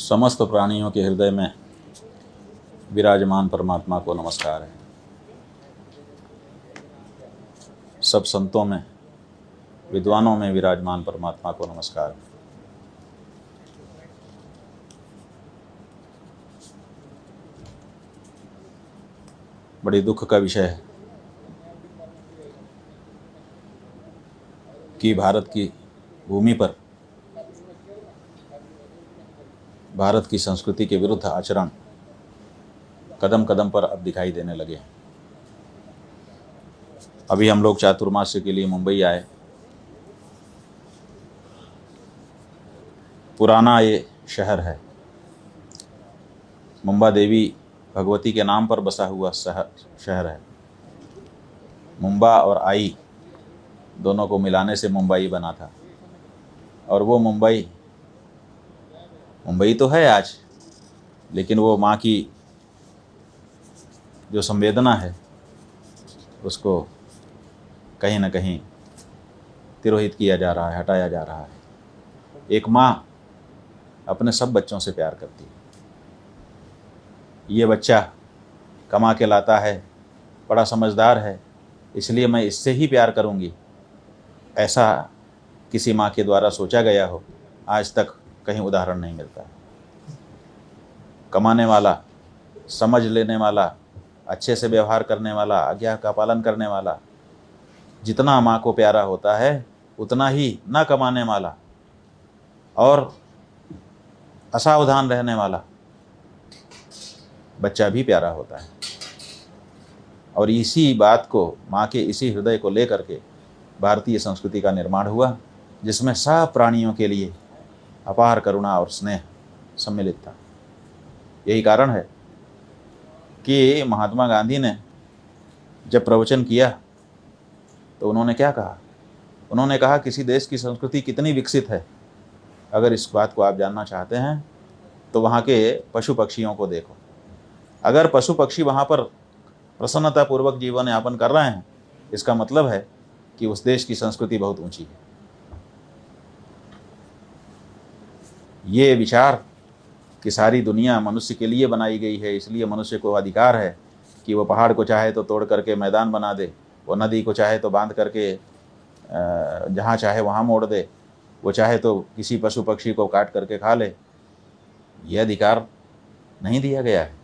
समस्त प्राणियों के हृदय में विराजमान परमात्मा को नमस्कार है। सब संतों में, विद्वानों में विराजमान परमात्मा को नमस्कार है। बड़ी दुख का विषय है कि भारत की भूमि पर भारत की संस्कृति के विरुद्ध आचरण कदम कदम पर अब दिखाई देने लगे हैं। अभी हम लोग चातुर्मास्य के लिए मुंबई आए। पुराना ये शहर है, मुंबा देवी भगवती के नाम पर बसा हुआ शहर है। मुंबा और आई दोनों को मिलाने से मुंबई बना था, और वो मुंबई तो है आज, लेकिन वो माँ की जो संवेदना है उसको कहीं ना कहीं तिरोहित किया जा रहा है, हटाया जा रहा है। एक माँ अपने सब बच्चों से प्यार करती है। ये बच्चा कमा के लाता है, बड़ा समझदार है, इसलिए मैं इससे ही प्यार करूँगी, ऐसा किसी माँ के द्वारा सोचा गया हो, आज तक कहीं उदाहरण नहीं मिलता। कमाने वाला, समझ लेने वाला, अच्छे से व्यवहार करने वाला, आज्ञा का पालन करने वाला जितना माँ को प्यारा होता है, उतना ही ना कमाने वाला और असावधान रहने वाला बच्चा भी प्यारा होता है। और इसी बात को, माँ के इसी हृदय को लेकर के भारतीय संस्कृति का निर्माण हुआ, जिसमें सब प्राणियों के लिए अपार करुणा और स्नेह सम्मिलित था। यही कारण है कि महात्मा गांधी ने जब प्रवचन किया तो उन्होंने क्या कहा? उन्होंने कहा, किसी देश की संस्कृति कितनी विकसित है, अगर इस बात को आप जानना चाहते हैं तो वहाँ के पशु पक्षियों को देखो। अगर पशु पक्षी वहाँ पर प्रसन्नतापूर्वक जीवन यापन कर रहे हैं, इसका मतलब है कि उस देश की संस्कृति बहुत ऊंची है। ये विचार कि सारी दुनिया मनुष्य के लिए बनाई गई है, इसलिए मनुष्य को अधिकार है कि वो पहाड़ को चाहे तो तोड़ करके मैदान बना दे, वो नदी को चाहे तो बांध करके जहाँ चाहे वहाँ मोड़ दे, वो चाहे तो किसी पशु पक्षी को काट करके खा ले, ये अधिकार नहीं दिया गया है।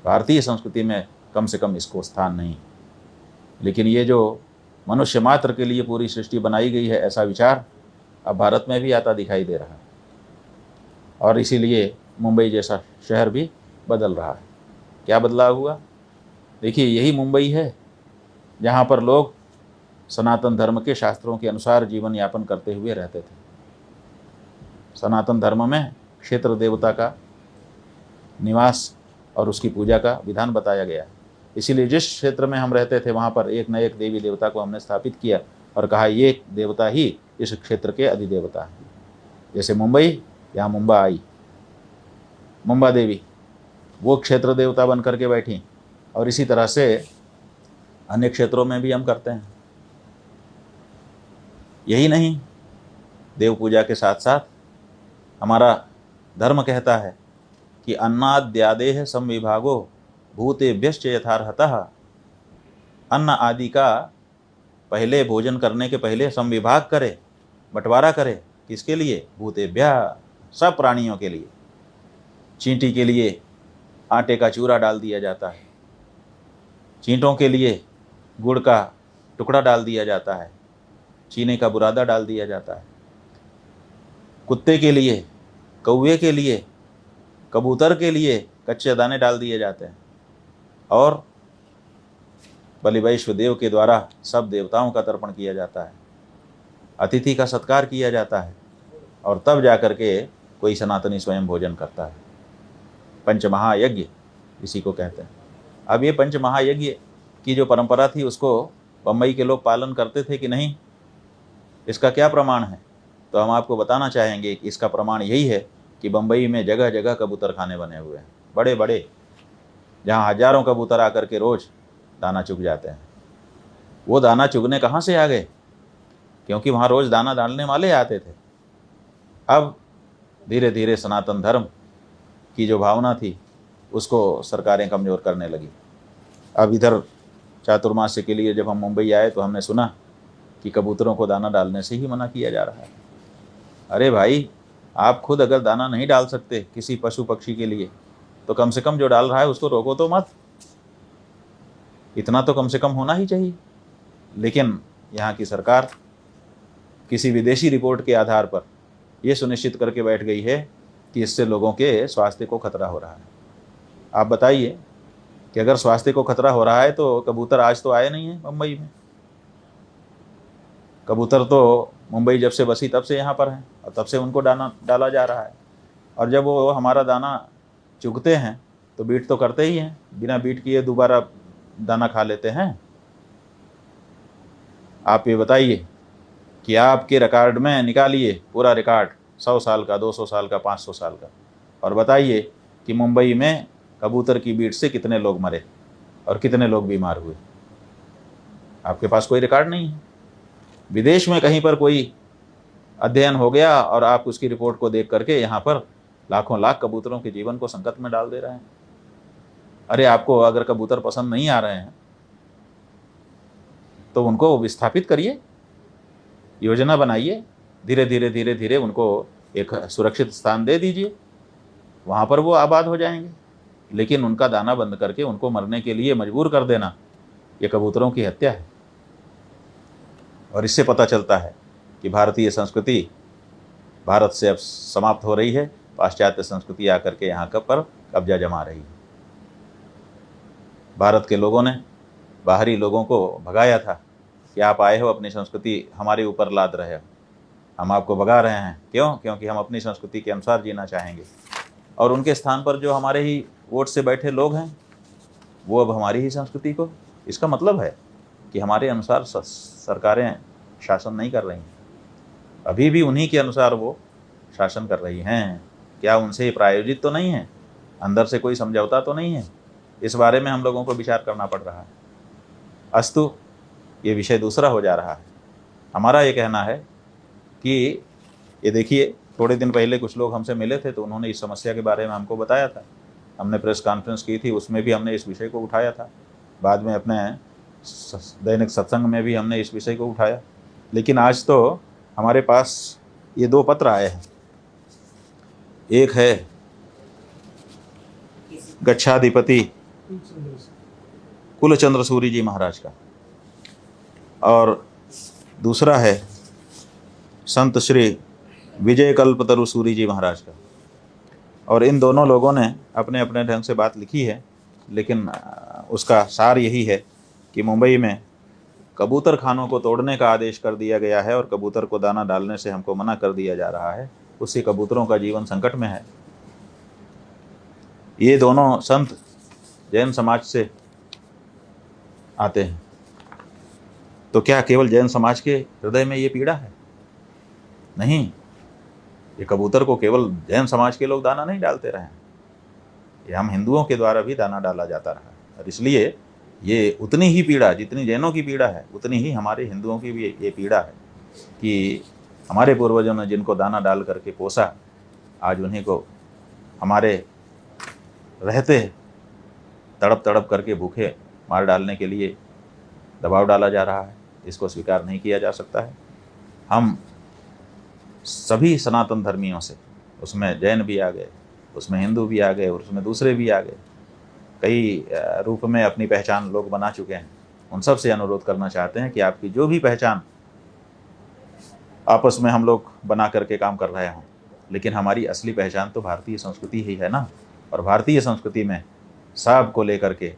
भारतीय संस्कृति में कम से कम इसको स्थान नहीं। लेकिन ये जो मनुष्य मात्र के लिए पूरी सृष्टि बनाई गई है, ऐसा विचार अब भारत में भी आता दिखाई दे रहा है, और इसीलिए मुंबई जैसा शहर भी बदल रहा है। क्या बदलाव हुआ? देखिए, यही मुंबई है जहाँ पर लोग सनातन धर्म के शास्त्रों के अनुसार जीवन यापन करते हुए रहते थे। सनातन धर्म में क्षेत्र देवता का निवास और उसकी पूजा का विधान बताया गया है। इसीलिए जिस क्षेत्र में हम रहते थे वहाँ पर एक न एक देवी देवता को हमने स्थापित किया और कहा, ये देवता ही इस क्षेत्र के अधिदेवता हैं। जैसे मुंबई, यहाँ मुंबा आई, मुंबा देवी वो क्षेत्र देवता बन करके बैठी, और इसी तरह से अन्य क्षेत्रों में भी हम करते हैं। यही नहीं, देव पूजा के साथ साथ हमारा धर्म कहता है कि अन्नाद्यादेह संविभागो भूतेभ्यश्च यथार्हतः। अन्न आदि का पहले, भोजन करने के पहले संविभाग करे, बंटवारा करे। किसके लिए? भूतेभ्यः, सब प्राणियों के लिए। चींटी के लिए आटे का चूरा डाल दिया जाता है, चींटों के लिए गुड़ का टुकड़ा डाल दिया जाता है, चीनी का बुरादा डाल दिया जाता है। कुत्ते के लिए, कौवे के लिए, कबूतर के लिए कच्चे दाने डाल दिए जाते हैं, और बलि वैश्वदेव के द्वारा सब देवताओं का तर्पण किया जाता है, अतिथि का सत्कार किया जाता है, और तब जाकर के कोई सनातनी स्वयं भोजन करता है। पंचमहायज्ञ इसी को कहते हैं। अब ये पंचमहायज्ञ की जो परंपरा थी, उसको बम्बई के लोग पालन करते थे कि नहीं, इसका क्या प्रमाण है? तो हम आपको बताना चाहेंगे कि इसका प्रमाण यही है कि बम्बई में जगह जगह कबूतर खाने बने हुए हैं, बड़े बड़े, जहाँ हजारों कबूतर आकर के रोज़ दाना चुग जाते हैं। वो दाना चुगने कहाँ से आ गए? क्योंकि वहाँ रोज़ दाना डालने वाले आते थे। अब धीरे धीरे सनातन धर्म की जो भावना थी उसको सरकारें कमज़ोर करने लगी। अब इधर चातुर्मास्य के लिए जब हम मुंबई आए तो हमने सुना कि कबूतरों को दाना डालने से ही मना किया जा रहा है। अरे भाई, आप खुद अगर दाना नहीं डाल सकते किसी पशु पक्षी के लिए तो कम से कम जो डाल रहा है उसको रोको तो मत। इतना तो कम से कम होना ही चाहिए। लेकिन यहाँ की सरकार किसी विदेशी रिपोर्ट के आधार पर यह सुनिश्चित करके बैठ गई है कि इससे लोगों के स्वास्थ्य को खतरा हो रहा है। आप बताइए कि अगर स्वास्थ्य को खतरा हो रहा है तो कबूतर आज तो आए नहीं है मुंबई में। कबूतर तो मुंबई जब से बसी तब से यहाँ पर हैं और तब से उनको दाना डाला जा रहा है। और जब वो हमारा दाना चुगते हैं तो बीट तो करते ही हैं, बिना बीट किए दोबारा दाना खा लेते हैं। आप ये बताइए कि आपके रिकॉर्ड में निकालिए पूरा रिकॉर्ड 100 साल का, 200 साल का, 500 साल का, और बताइए कि मुंबई में कबूतर की बीट से कितने लोग मरे और कितने लोग बीमार हुए। आपके पास कोई रिकॉर्ड नहीं है। विदेश में कहीं पर कोई अध्ययन हो गया और आप उसकी रिपोर्ट को देख करके यहाँ पर लाखों लाख कबूतरों के जीवन को संकट में डाल दे रहे हैं। अरे आपको अगर कबूतर पसंद नहीं आ रहे हैं तो उनको विस्थापित करिए, योजना बनाइए, धीरे धीरे धीरे धीरे उनको एक सुरक्षित स्थान दे दीजिए, वहाँ पर वो आबाद हो जाएंगे। लेकिन उनका दाना बंद करके उनको मरने के लिए मजबूर कर देना, ये कबूतरों की हत्या है। और इससे पता चलता है कि भारतीय संस्कृति भारत से अब समाप्त हो रही है, पाश्चात्य संस्कृति आकर के यहाँ पर कब्जा जमा रही है। भारत के लोगों ने बाहरी लोगों को भगाया था कि आप आए हो, अपनी संस्कृति हमारे ऊपर लाद रहे हो, हम आपको भगा रहे हैं। क्यों? क्योंकि हम अपनी संस्कृति के अनुसार जीना चाहेंगे। और उनके स्थान पर जो हमारे ही वोट से बैठे लोग हैं वो अब हमारी ही संस्कृति को, इसका मतलब है कि हमारे अनुसार सरकारें शासन नहीं कर रही हैं, अभी भी उन्हीं के अनुसार वो शासन कर रही हैं। क्या उनसे प्रायोजित तो नहीं है, अंदर से कोई समझौता तो नहीं है? इस बारे में हम लोगों को विचार करना पड़ रहा है। अस्तु, ये विषय दूसरा हो जा रहा है। हमारा ये कहना है कि ये देखिए, थोड़े दिन पहले कुछ लोग हमसे मिले थे तो उन्होंने इस समस्या के बारे में हमको बताया था। हमने प्रेस कॉन्फ्रेंस की थी, उसमें भी हमने इस विषय को उठाया था। बाद में अपने दैनिक सत्संग में भी हमने इस विषय को उठाया। लेकिन आज तो हमारे पास ये 2 पत्र आए हैं। एक है गच्छाधिपति कुलचंद्र सूरी जी महाराज का, और दूसरा है संत श्री विजय कल्पतरु सूरी जी महाराज का। और इन दोनों लोगों ने अपने अपने ढंग से बात लिखी है, लेकिन उसका सार यही है कि मुंबई में कबूतर खानों को तोड़ने का आदेश कर दिया गया है और कबूतर को दाना डालने से हमको मना कर दिया जा रहा है। उससे कबूतरों का जीवन संकट में है। ये दोनों संत जैन समाज से आते हैं, तो क्या केवल जैन समाज के हृदय में ये पीड़ा है? नहीं, ये कबूतर को केवल जैन समाज के लोग दाना नहीं डालते रहे हैं, ये हम हिंदुओं के द्वारा भी दाना डाला जाता रहा है। और इसलिए ये उतनी ही पीड़ा, जितनी जैनों की पीड़ा है, उतनी ही हमारे हिंदुओं की भी ये पीड़ा है कि हमारे पूर्वजों ने जिनको दाना डाल करके पोसा, आज उन्हीं को हमारे रहते तड़प तड़प करके भूखे मार डालने के लिए दबाव डाला जा रहा है। इसको स्वीकार नहीं किया जा सकता है। हम सभी सनातन धर्मियों से, उसमें जैन भी आ गए, उसमें हिंदू भी आ गए और उसमें दूसरे भी आ गए, कई रूप में अपनी पहचान लोग बना चुके हैं। उन सब से अनुरोध करना चाहते हैं कि आपकी जो भी पहचान आपस में हम लोग बना करके काम कर रहे हों, लेकिन हमारी असली पहचान तो भारतीय संस्कृति ही है ना। और भारतीय संस्कृति में सबको लेकर के,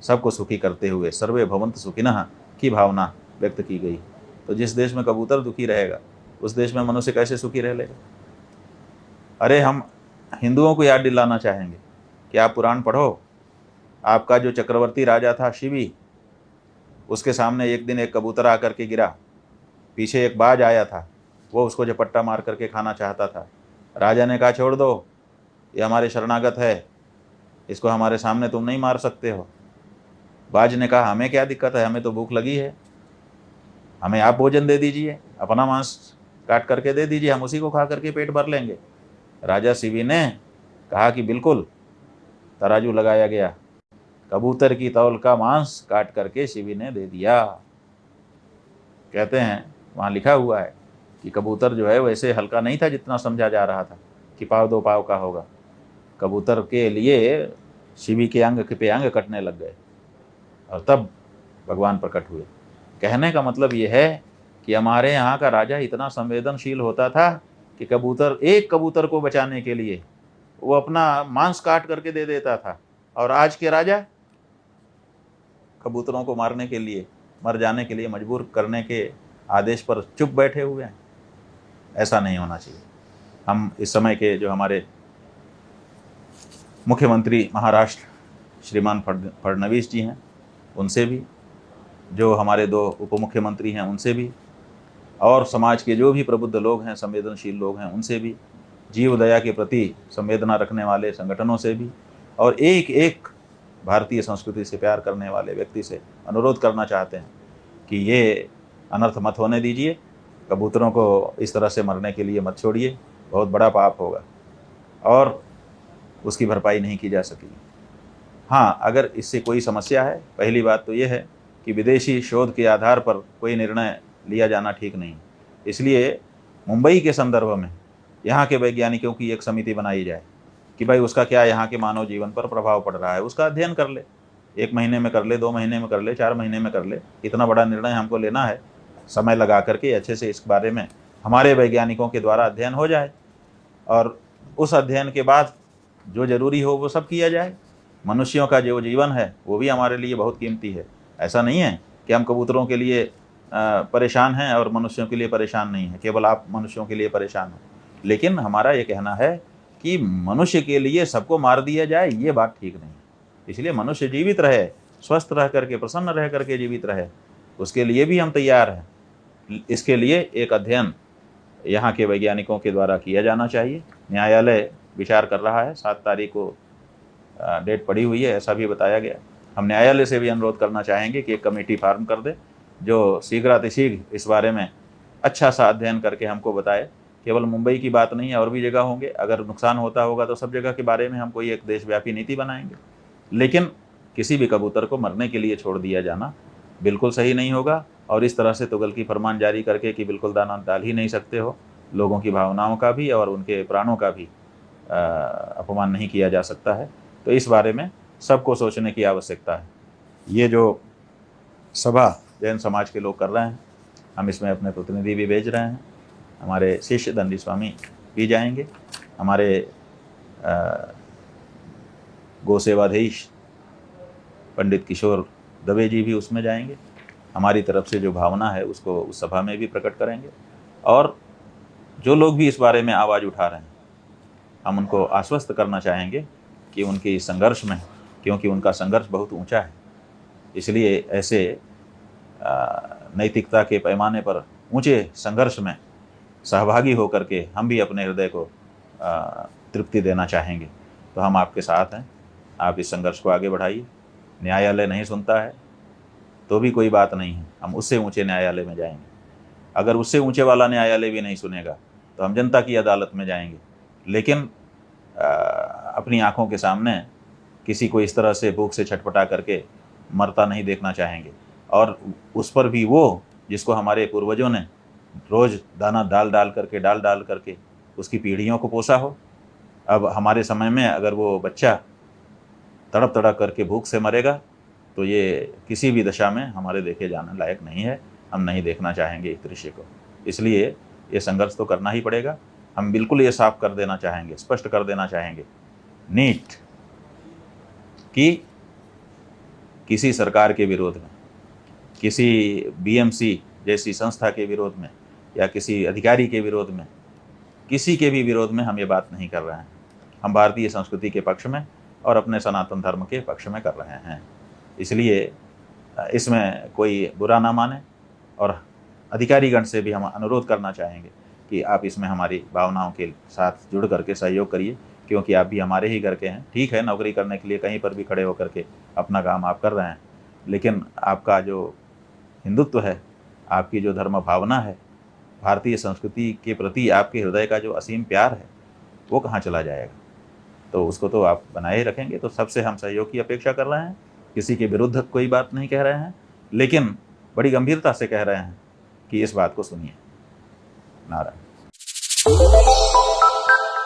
सबको सुखी करते हुए सर्वे भवन्तु सुखिनः की भावना व्यक्त की गई। तो जिस देश में कबूतर दुखी रहेगा उस देश में मनुष्य कैसे सुखी रह लेगा? अरे हम हिंदुओं को याद दिलाना चाहेंगे कि आप पुराण पढ़ो। आपका जो चक्रवर्ती राजा था शिवी, उसके सामने एक दिन एक कबूतर आकर के गिरा, पीछे एक बाज आया था, वो उसको झपट्टा मार करके खाना चाहता था। राजा ने कहा छोड़ दो, ये हमारे शरणागत है, इसको हमारे सामने तुम नहीं मार सकते हो। बाज ने कहा हमें क्या दिक्कत है, हमें तो भूख लगी है, हमें आप भोजन दे दीजिए, अपना मांस काट करके दे दीजिए, हम उसी को खा करके पेट भर लेंगे। राजा शिवी ने कहा कि बिल्कुल। तराजू लगाया गया, कबूतर की तौल का मांस काट करके शिवी ने दे दिया। कहते हैं वहाँ लिखा हुआ है कि कबूतर जो है वैसे हल्का नहीं था जितना समझा जा रहा था कि पाव 2 पाव का होगा। कबूतर के लिए शिवी के अंग पे अंग कटने लग गए और तब भगवान प्रकट हुए। कहने का मतलब ये है कि हमारे यहाँ का राजा इतना संवेदनशील होता था कि एक कबूतर को बचाने के लिए वो अपना मांस काट करके दे देता था। और आज के राजा कबूतरों को मारने के लिए, मर जाने के लिए मजबूर करने के आदेश पर चुप बैठे हुए हैं। ऐसा नहीं होना चाहिए। हम इस समय के जो हमारे मुख्यमंत्री महाराष्ट्र श्रीमान फडणवीस जी हैं, उनसे भी, जो हमारे 2 उप मुख्यमंत्री हैं उनसे भी, और समाज के जो भी प्रबुद्ध लोग हैं, संवेदनशील लोग हैं, उनसे भी, जीव दया के प्रति संवेदना रखने वाले संगठनों से भी, और एक एक भारतीय संस्कृति से प्यार करने वाले व्यक्ति से अनुरोध करना चाहते हैं कि ये अनर्थ मत होने दीजिए। कबूतरों को इस तरह से मरने के लिए मत छोड़िए, बहुत बड़ा पाप होगा और उसकी भरपाई नहीं की जा सकेगी। हाँ, अगर इससे कोई समस्या है, पहली बात तो ये है कि विदेशी शोध के आधार पर कोई निर्णय लिया जाना ठीक नहीं। इसलिए मुंबई के संदर्भ में यहाँ के वैज्ञानिकों की एक समिति बनाई जाए कि भाई उसका क्या यहाँ के मानव जीवन पर प्रभाव पड़ रहा है, उसका अध्ययन कर ले। 1 महीने में कर ले, 2 महीने में कर ले, 4 महीने में कर ले। इतना बड़ा निर्णय हमको लेना है, समय लगा करके अच्छे से इस बारे में हमारे वैज्ञानिकों के द्वारा अध्ययन हो जाए और उस अध्ययन के बाद जो जरूरी हो वो सब किया जाए। मनुष्यों का जो जीवन है वो भी हमारे लिए बहुत कीमती है। ऐसा नहीं है कि हम कबूतरों के लिए परेशान हैं और मनुष्यों के लिए परेशान नहीं है, केवल आप मनुष्यों के लिए परेशान हो। लेकिन हमारा ये कहना है कि मनुष्य के लिए सबको मार दिया जाए, ये बात ठीक नहीं है। इसलिए मनुष्य जीवित रहे, स्वस्थ रह करके, प्रसन्न रह करके जीवित रहे, उसके लिए भी हम तैयार हैं। इसके लिए एक अध्ययन यहाँ के वैज्ञानिकों के द्वारा किया जाना चाहिए। न्यायालय विचार कर रहा है, 7 तारीख को डेट पड़ी हुई है, ऐसा भी बताया गया। हम न्यायालय से भी अनुरोध करना चाहेंगे कि एक कमेटी फॉर्म कर दे जो शीघ्रातिशीघ्र इस बारे में अच्छा सा अध्ययन करके हमको बताए। केवल मुंबई की बात नहीं है, और भी जगह होंगे। अगर नुकसान होता होगा तो सब जगह के बारे में हम कोई एक देशव्यापी नीति बनाएंगे। लेकिन किसी भी कबूतर को मरने के लिए छोड़ दिया जाना बिल्कुल सही नहीं होगा। और इस तरह से तुगल की फरमान जारी करके कि बिल्कुल दाना डाल ही नहीं सकते हो, लोगों की भावनाओं का भी और उनके प्राणों का भी अपमान नहीं किया जा सकता है। तो इस बारे में सबको सोचने की आवश्यकता है। ये जो सभा जैन समाज के लोग कर रहे हैं, हम इसमें अपने प्रतिनिधि भी भेज रहे हैं। हमारे शिष्य दंडी स्वामी भी जाएंगे, हमारे गौ सेवाधीश पंडित किशोर दवे जी भी उसमें जाएंगे। हमारी तरफ से जो भावना है उसको उस सभा में भी प्रकट करेंगे। और जो लोग भी इस बारे में आवाज़ उठा रहे हैं, हम उनको आश्वस्त करना चाहेंगे कि उनके इस संघर्ष में, क्योंकि उनका संघर्ष बहुत ऊंचा है, इसलिए ऐसे नैतिकता के पैमाने पर ऊंचे संघर्ष में सहभागी होकर के हम भी अपने हृदय को तृप्ति देना चाहेंगे। तो हम आपके साथ हैं, आप इस संघर्ष को आगे बढ़ाइए। न्यायालय नहीं सुनता है तो भी कोई बात नहीं है, हम उससे ऊंचे न्यायालय में जाएंगे। अगर उससे ऊंचे वाला न्यायालय भी नहीं सुनेगा तो हम जनता की अदालत में जाएंगे। लेकिन अपनी आंखों के सामने किसी को इस तरह से भूख से छटपटा करके मरता नहीं देखना चाहेंगे। और उस पर भी वो जिसको हमारे पूर्वजों ने रोज़ दाना डाल डाल करके उसकी पीढ़ियों को पोसा हो, अब हमारे समय में अगर वो बच्चा तड़प तड़प करके भूख से मरेगा तो ये किसी भी दशा में हमारे देखे जाने लायक नहीं है। हम नहीं देखना चाहेंगे इस दृश्य को। इसलिए ये संघर्ष तो करना ही पड़ेगा। हम बिल्कुल ये साफ कर देना चाहेंगे, स्पष्ट कर देना चाहेंगे नीट कि किसी सरकार के विरोध में, किसी बीएमसी जैसी संस्था के विरोध में या किसी अधिकारी के विरोध में, किसी के भी विरोध में हम ये बात नहीं कर रहे हैं। हम भारतीय संस्कृति के पक्ष में और अपने सनातन धर्म के पक्ष में कर रहे हैं। इसलिए इसमें कोई बुरा ना माने। और अधिकारीगण से भी हम अनुरोध करना चाहेंगे कि आप इसमें हमारी भावनाओं के साथ जुड़ करके सहयोग करिए, क्योंकि आप भी हमारे ही घर के हैं। ठीक है, नौकरी करने के लिए कहीं पर भी खड़े होकर के अपना काम आप कर रहे हैं, लेकिन आपका जो हिंदुत्व है, आपकी जो धर्म भावना है, भारतीय संस्कृति के प्रति आपके हृदय का जो असीम प्यार है, वो कहाँ चला जाएगा। तो उसको तो आप बनाए ही रखेंगे। तो सबसे हम सहयोग की अपेक्षा कर रहे हैं, किसी के विरुद्ध कोई बात नहीं कह रहे हैं, लेकिन बड़ी गंभीरता से कह रहे हैं कि इस बात को सुनिए। नारायण।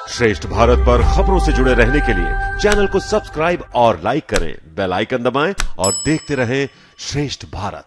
श्रेष्ठ भारत पर खबरों से जुड़े रहने के लिए चैनल को सब्सक्राइब और लाइक करें, बेल आइकन दबाएं और देखते रहें श्रेष्ठ भारत।